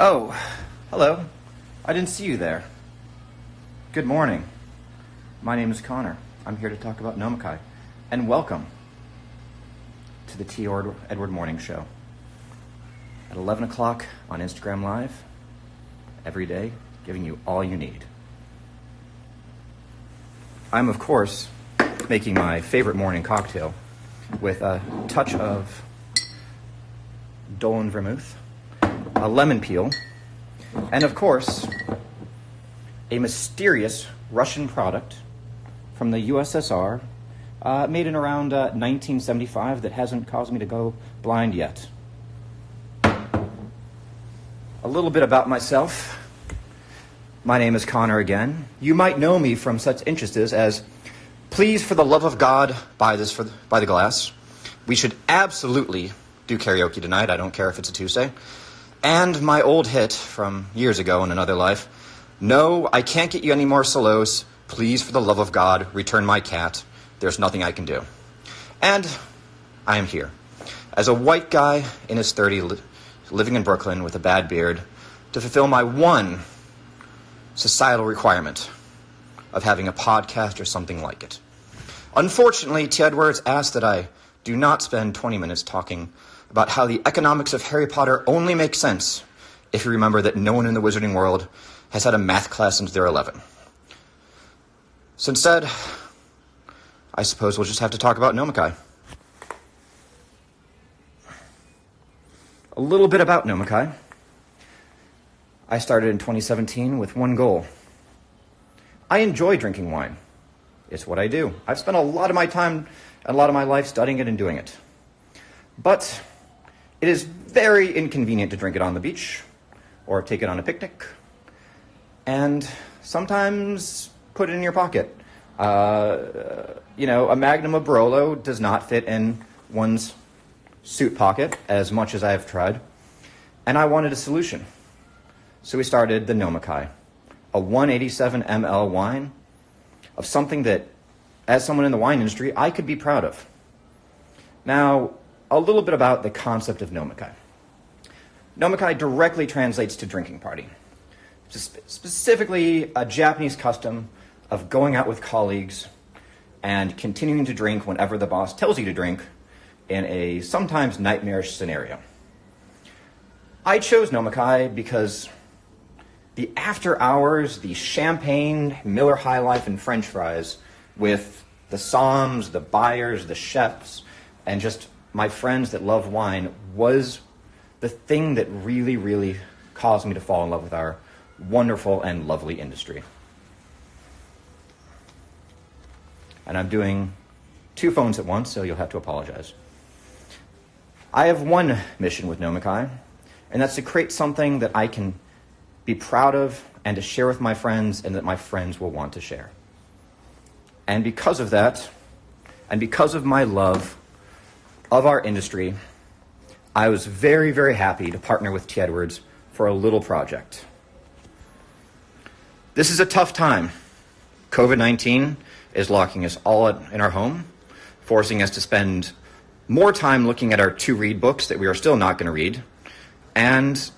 Oh, hello. I didn't see you there. Good morning. My name is Connor. I'm here to talk about Nomikai. And welcome to the T. Edward Morning Show. At 11 o'clock on Instagram Live, every day, giving you all you need. I'm, of course, making my favorite morning cocktail with a touch of Dolan vermouth, a lemon peel, and of course, a mysterious Russian product from the USSR, made in around 1975 that hasn't caused me to go blind yet. A little bit about myself. My name is Connor again. You might know me from such interests as, please, for the love of God, buy this by the glass. We should absolutely do karaoke tonight. I don't care if it's a Tuesday. And my old hit from years ago in another life, no, I can't get you any more solos. Please, for the love of God, return my cat. There's nothing I can do. And I am here, as a white guy in his 30s, living in Brooklyn with a bad beard, to fulfill my one societal requirement of having a podcast or something like it. Unfortunately, T. Edwards asked that I do not spend 20 minutes talking about how the economics of Harry Potter only make sense if you remember that no one in the wizarding world has had a math class since they're 11. So instead, I suppose we'll just have to talk about Nomikai. A little bit about Nomikai. I started in 2017 with one goal. I enjoy drinking wine. It's what I do. I've spent a lot of my time and a lot of my life studying it and doing it. But it is very inconvenient to drink it on the beach or take it on a picnic and sometimes put it in your pocket. A Magnum of Barolo does not fit in one's suit pocket as much as I have tried. And I wanted a solution. So we started the Nomikai, a 187 ml wine of something that, as someone in the wine industry, I could be proud of. Now, a little bit about the concept of Nomikai. Nomikai directly translates to drinking party. Specifically, a Japanese custom of going out with colleagues and continuing to drink whenever the boss tells you to drink in a sometimes nightmarish scenario. I chose Nomikai because the after hours, the champagne, Miller High Life, and French fries with the somms, the buyers, the chefs, and just my friends that love wine was the thing that really, really caused me to fall in love with our wonderful and lovely industry. And I'm doing two phones at once, so you'll have to apologize. I have one mission with Nomikai, and that's to create something that I can be proud of and to share with my friends and that my friends will want to share. And because of that, and because of my love of our industry, I was very, very happy to partner with T. Edwards for a little project. This is a tough time. COVID-19 is locking us all in our home, forcing us to spend more time looking at our to-read books that we are still not going to read, and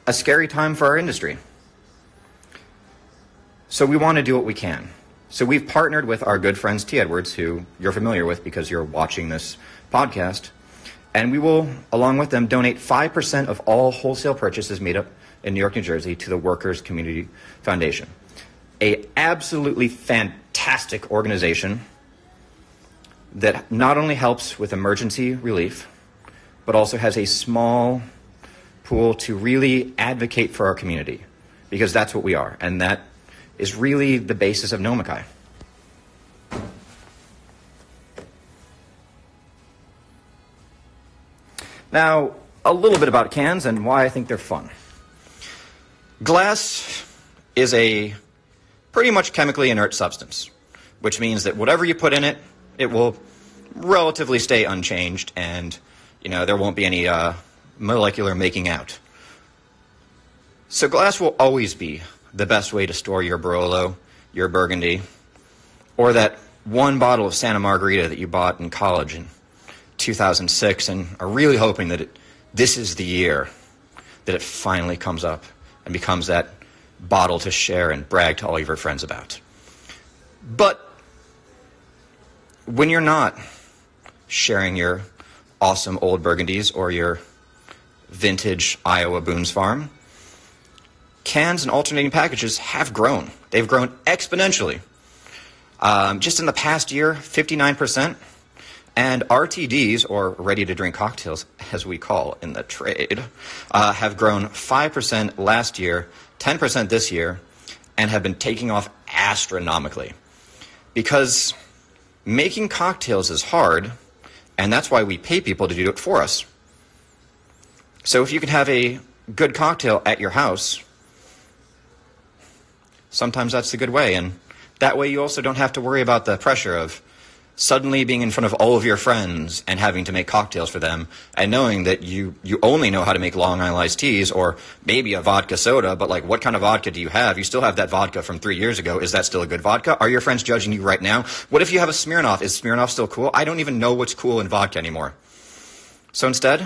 a scary time for our industry. So we want to do what we can. So we've partnered with our good friends T. Edwards, who you're familiar with because you're watching this podcast, and we will, along with them, donate 5% of all wholesale purchases made up in New York, New Jersey to the Workers Community Foundation, a absolutely fantastic organization that not only helps with emergency relief, but also has a small pool to really advocate for our community, because that's what we are, and that is really the basis of Nomikai. Now, a little bit about cans and why I think they're fun. Glass is a pretty much chemically inert substance, which means that whatever you put in it, it will relatively stay unchanged, and there won't be any molecular making out. So glass will always be the best way to store your Barolo, your Burgundy, or that one bottle of Santa Margarita that you bought in college in 2006 and are really hoping that this is the year that it finally comes up and becomes that bottle to share and brag to all of your friends about. But when you're not sharing your awesome old Burgundies or your vintage Iowa Boone's Farm, cans and alternating packages have grown. They've grown exponentially. Just in the past year, 59%. And RTDs, or ready-to-drink cocktails, as we call in the trade, have grown 5% last year, 10% this year, and have been taking off astronomically. Because making cocktails is hard, and that's why we pay people to do it for us. So if you can have a good cocktail at your house, sometimes that's the good way. And that way you also don't have to worry about the pressure of suddenly being in front of all of your friends and having to make cocktails for them, and knowing that you only know how to make Long Island iced teas or maybe a vodka soda, but like, what kind of vodka do you have? You still have that vodka from 3 years ago. Is that still a good vodka? Are your friends judging you right now? What if you have a Smirnoff? Is Smirnoff still cool? I don't even know what's cool in vodka anymore. So instead,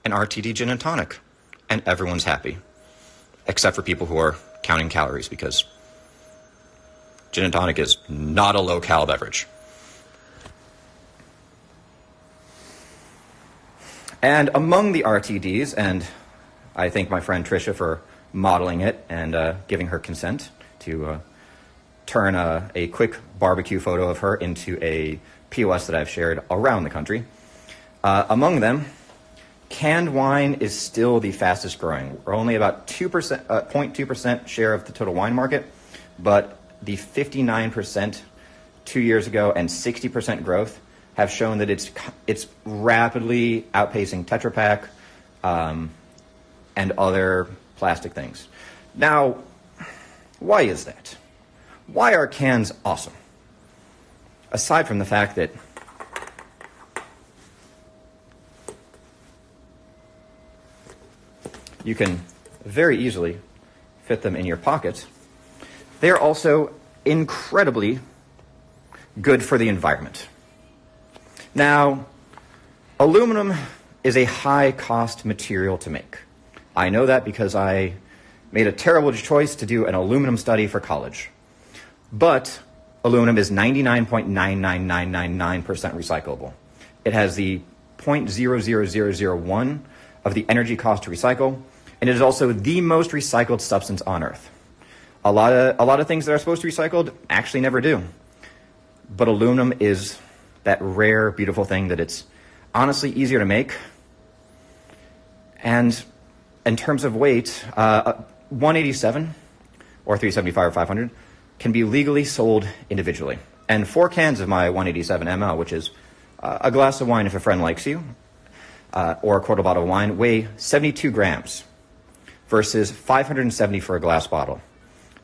an RTD gin and tonic, and everyone's happy, except for people who are counting calories, because gin and tonic is not a low-cal beverage. And among the RTDs, and I thank my friend Tricia for modeling it and giving her consent to turn a quick barbecue photo of her into a POS that I've shared around the country. Among them, canned wine is still the fastest growing. We're only about 0.2% share of the total wine market, but the 59% 2 years ago and 60% growth have shown that it's rapidly outpacing Tetra Pak and other plastic things. Now, why is that? Why are cans awesome? Aside from the fact that you can very easily fit them in your pockets, they're also incredibly good for the environment. Now, aluminum is a high-cost material to make. I know that because I made a terrible choice to do an aluminum study for college. But aluminum is 99.99999% recyclable. It has the 0.00001 of the energy cost to recycle, and it is also the most recycled substance on Earth. A lot of things that are supposed to be recycled actually never do. But aluminum is that rare, beautiful thing that it's honestly easier to make. And in terms of weight, 187 or 375 or 500 can be legally sold individually. And 4 cans of my 187 ml, which is a glass of wine if a friend likes you, or a quarter bottle of wine, weigh 72 grams versus 570 for a glass bottle.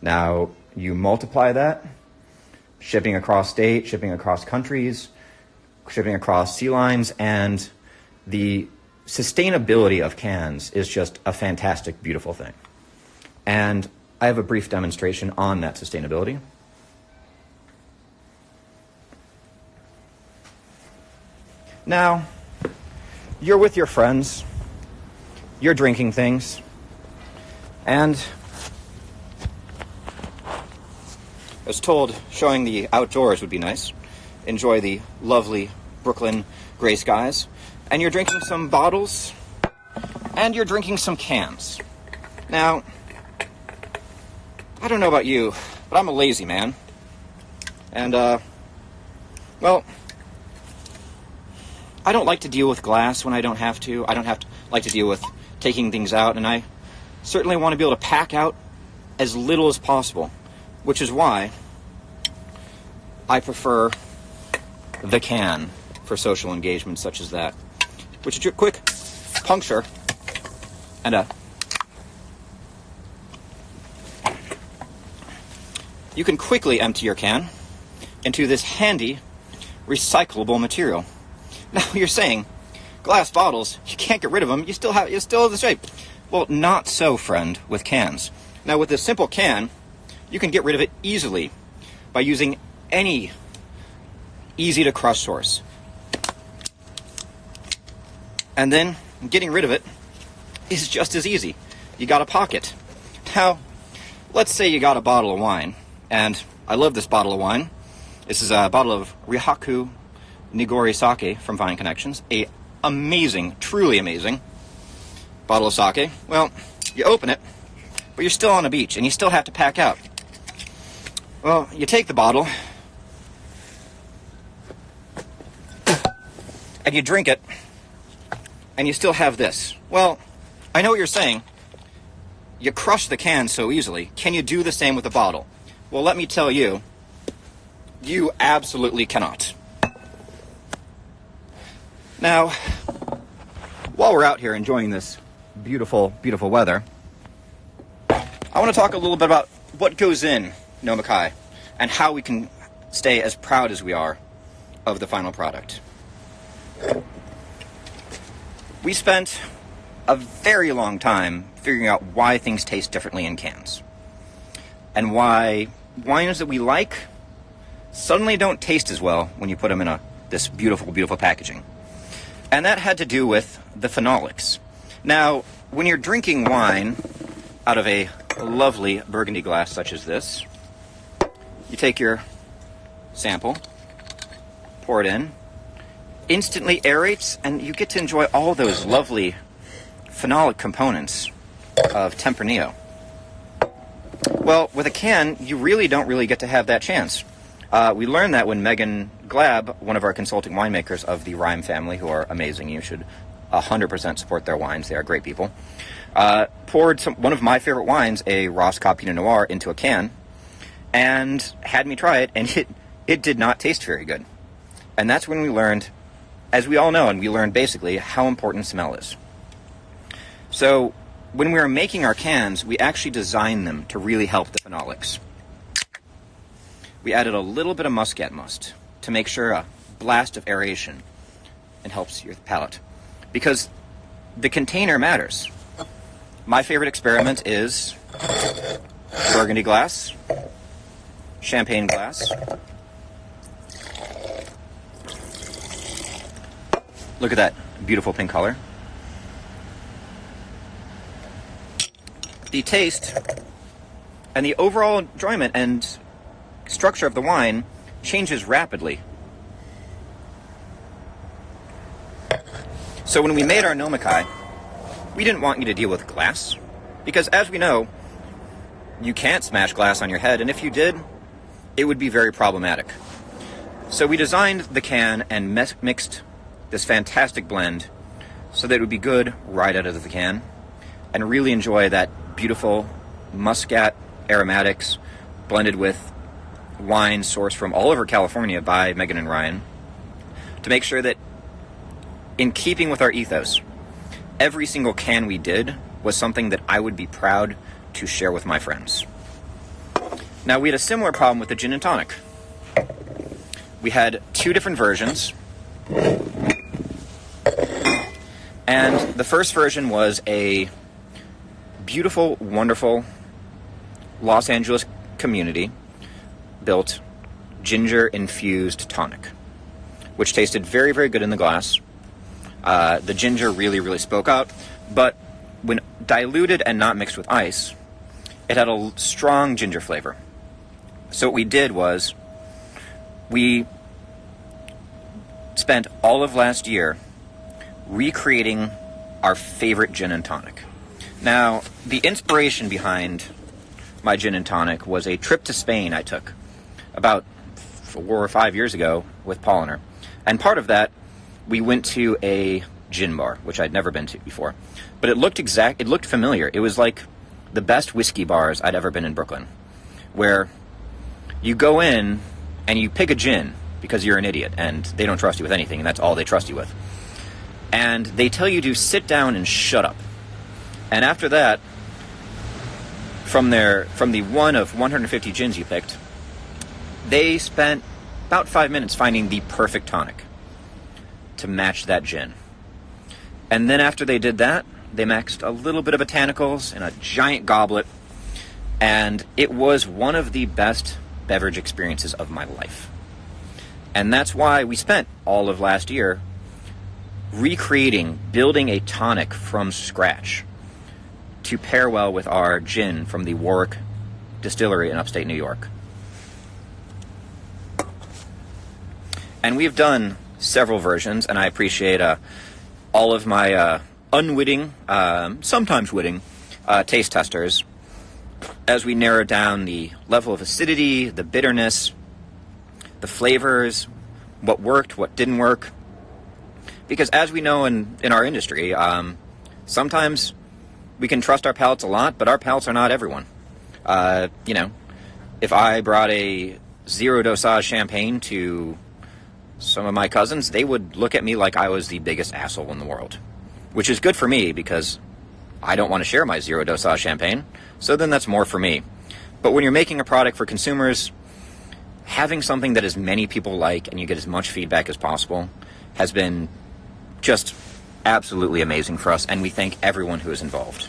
Now, you multiply that, shipping across state, shipping across countries, shipping across sea lines, and the sustainability of cans is just a fantastic, beautiful thing. And I have a brief demonstration on that sustainability. Now, you're with your friends, you're drinking things, and I was told showing the outdoors would be nice. Enjoy the lovely Brooklyn gray skies. And you're drinking some bottles, and you're drinking some cans. Now, I don't know about you, but I'm a lazy man. And, well, I don't like to deal with glass when I don't have to. I don't like to deal with taking things out, and I certainly want to be able to pack out as little as possible, which is why I prefer the can for social engagement such as that, which is a quick puncture and you can quickly empty your can into this handy recyclable material. Now you're saying glass bottles, you can't get rid of them, you still have the shape. Well, not so, friend, with cans. Now with this simple can, you can get rid of it easily by using any easy to crush source. And then getting rid of it is just as easy. You got a pocket. Now, let's say you got a bottle of wine, and I love this bottle of wine. This is a bottle of Rihaku Nigori Sake from Vine Connections. A amazing, truly amazing bottle of sake. Well, you open it, but you're still on a beach, and you still have to pack out. Well, you take the bottle, and you drink it, and you still have this. Well, I know what you're saying. You crush the can so easily. Can you do the same with a bottle? Well, let me tell you, you absolutely cannot. Now, while we're out here enjoying this beautiful, beautiful weather, I want to talk a little bit about what goes in Nomikai and how we can stay as proud as we are of the final product. We spent a very long time figuring out why things taste differently in cans and why wines that we like suddenly don't taste as well when you put them in this beautiful, beautiful packaging. And that had to do with the phenolics. Now, when you're drinking wine out of a lovely burgundy glass such as this, you take your sample, pour it in, instantly aerates, and you get to enjoy all those lovely phenolic components of Tempranillo. Well, with a can, you really don't get to have that chance. We learned that when Megan Glab, one of our consulting winemakers of the Rhyme family, who are amazing, you should 100% support their wines, they are great people, poured one of my favorite wines, a Roscoe Pinot Noir, into a can, and had me try it, and it did not taste very good. And that's when we learned, as we all know, and we learned basically how important smell is. So, when we were making our cans, we actually designed them to really help the phenolics. We added a little bit of muscat must to make sure a blast of aeration and helps your palate. Because the container matters. My favorite experiment is burgundy glass, champagne glass. Look at that beautiful pink color. The taste and the overall enjoyment and structure of the wine changes rapidly. So when we made our Nomikai, we didn't want you to deal with glass, because as we know, you can't smash glass on your head, and if you did, it would be very problematic. So we designed the can and mixed this fantastic blend so that it would be good right out of the can and really enjoy that beautiful muscat aromatics blended with wine sourced from all over California by Megan and Ryan, to make sure that, in keeping with our ethos, every single can we did was something that I would be proud to share with my friends. Now, we had a similar problem with the gin and tonic. We had two different versions, and the first version was a beautiful, wonderful Los Angeles community built ginger-infused tonic, which tasted very, very good in the glass. The ginger really spoke out, but when diluted and not mixed with ice, it had a strong ginger flavor. So what we did was, we spent all of last year recreating our favorite gin and tonic. Now, the inspiration behind my gin and tonic was a trip to Spain I took about 4 or 5 years ago with Polliner. And part of that, we went to a gin bar, which I'd never been to before. But it looked familiar. It was like the best whiskey bars I'd ever been in Brooklyn, where you go in and you pick a gin because you're an idiot and they don't trust you with anything, and that's all they trust you with. And they tell you to sit down and shut up. And after that, from the one of 150 gins you picked, they spent about 5 minutes finding the perfect tonic to match that gin. And then after they did that, they mixed a little bit of botanicals in a giant goblet, and it was one of the best beverage experiences of my life. And that's why we spent all of last year building a tonic from scratch. to pair well with our gin from the Warwick Distillery in upstate New York. And we've done several versions, and I appreciate all of my unwitting, sometimes witting, taste testers as we narrow down the level of acidity, the bitterness, the flavors, what worked, what didn't work. Because as we know in our industry, sometimes we can trust our palates a lot, but our palates are not everyone. If I brought a zero dosage champagne to some of my cousins, they would look at me like I was the biggest asshole in the world, which is good for me because I don't want to share my zero dosage champagne, so then that's more for me. But when you're making a product for consumers, having something that as many people like and you get as much feedback as possible has been just absolutely amazing for us, and we thank everyone who is involved.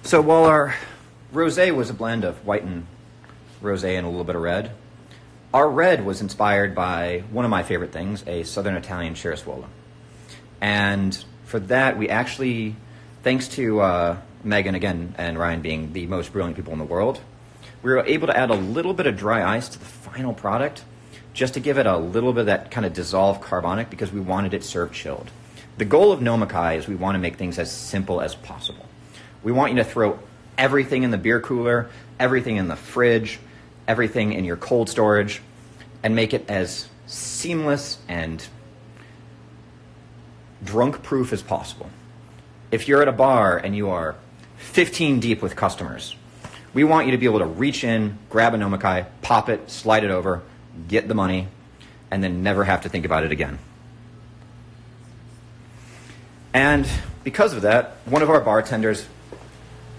So while our rosé was a blend of white and rosé and a little bit of red, our red was inspired by one of my favorite things, a Southern Italian Chiaroscuro. And for that, we actually, thanks to Megan again and Ryan being the most brilliant people in the world, we were able to add a little bit of dry ice to the final product just to give it a little bit of that kind of dissolved carbonic because we wanted it served chilled. The goal of Nomikai is we want to make things as simple as possible. We want you to throw everything in the beer cooler, everything in the fridge, everything in your cold storage, and make it as seamless and drunk-proof as possible. If you're at a bar and you are 15 deep with customers, we want you to be able to reach in, grab a Nomikai, pop it, slide it over, get the money, and then never have to think about it again. And because of that, one of our bartenders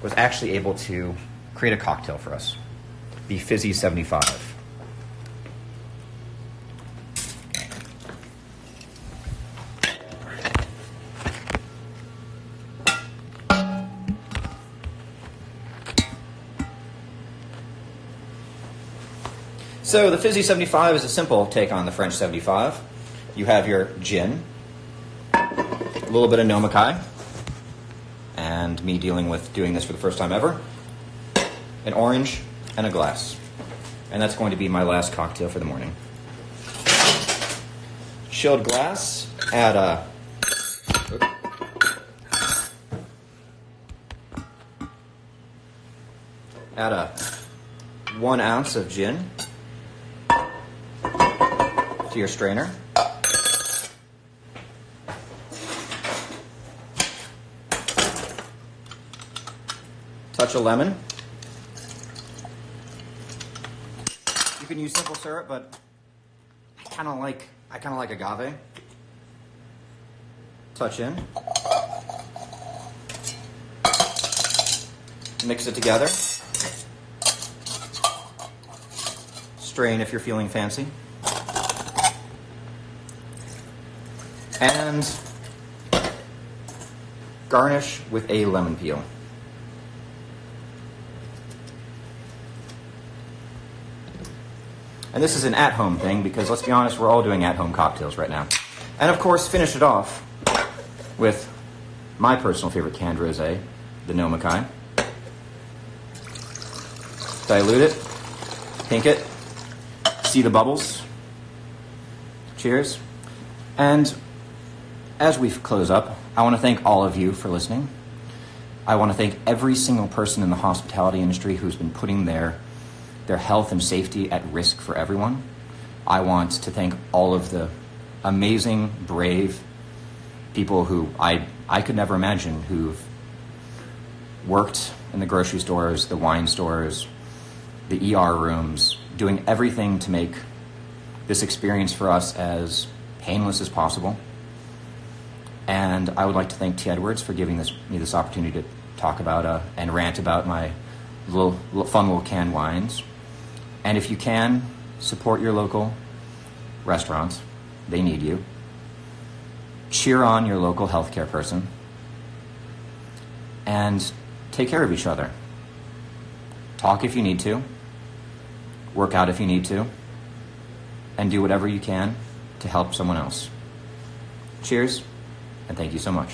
was actually able to create a cocktail for us, the Fizzy 75. So the Fizzy 75 is a simple take on the French 75. You have your gin, a little bit of Nomikai, and me doing this for the first time ever, an orange, and a glass. And that's going to be my last cocktail for the morning. Chilled glass, add a 1 ounce of gin to your strainer. Touch of lemon. You can use simple syrup, but I kind of like agave. Touch in. Mix it together. Strain if you're feeling fancy. And garnish with a lemon peel. And this is an at-home thing because, let's be honest, we're all doing at-home cocktails right now. And of course, finish it off with my personal favorite canned rosé, the Nomikai. Dilute it, pink it, see the bubbles. Cheers. And as we close up, I want to thank all of you for listening. I want to thank every single person in the hospitality industry who's been putting their health and safety at risk for everyone. I want to thank all of the amazing, brave people who I could never imagine who've worked in the grocery stores, the wine stores, the ER rooms, doing everything to make this experience for us as painless as possible. And I would like to thank T. Edwards for giving me this opportunity to talk about and rant about my fun little canned wines. And if you can, support your local restaurants. They need you. Cheer on your local healthcare person. And take care of each other. talk if you need to, work out if you need to, and do whatever you can to help someone else. Cheers, and thank you so much.